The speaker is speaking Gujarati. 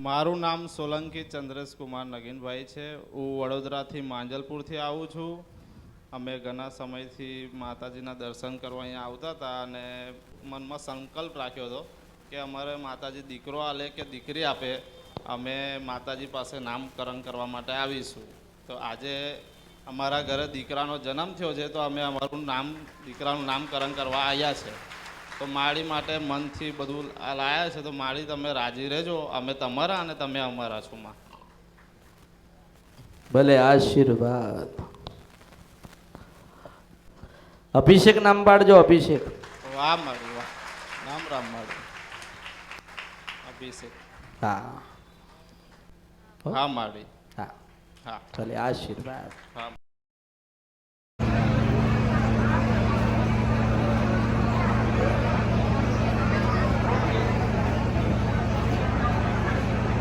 મારું નામ સોલંકી ચંદ્રેશ કુમાર નગીનભાઈ છે. હું વડોદરાથી માંજલપુરથી આવું છું. અમે ઘણા સમયથી માતાજીના દર્શન કરવા અહીંયા આવતા હતા અને મનમાં સંકલ્પ રાખ્યો હતો કે અમારે માતાજી દીકરો આલે કે દીકરી આપે, અમે માતાજી પાસે નામકરણ કરવા માટે આવીશું. તો આજે અમારા ઘરે દીકરાનો જન્મ થયો છે, તો અમે અમારું દીકરાનું નામકરણ કરવા આવ્યા છે. તો માળી માટે મનથી બધું લાયા છે. તો માળી તમે રાજી રહેજો, અમે તમારા અને તમે અમારા છો માં. ભલે આશીર્વાદ. અભિષેક નામ પાડજો. અભિષેક. વાહ માળી વાહ. રામ રામ માળી. અભિષેક. હા હા માળી. હા હા ભલે આશીર્વાદ. હા.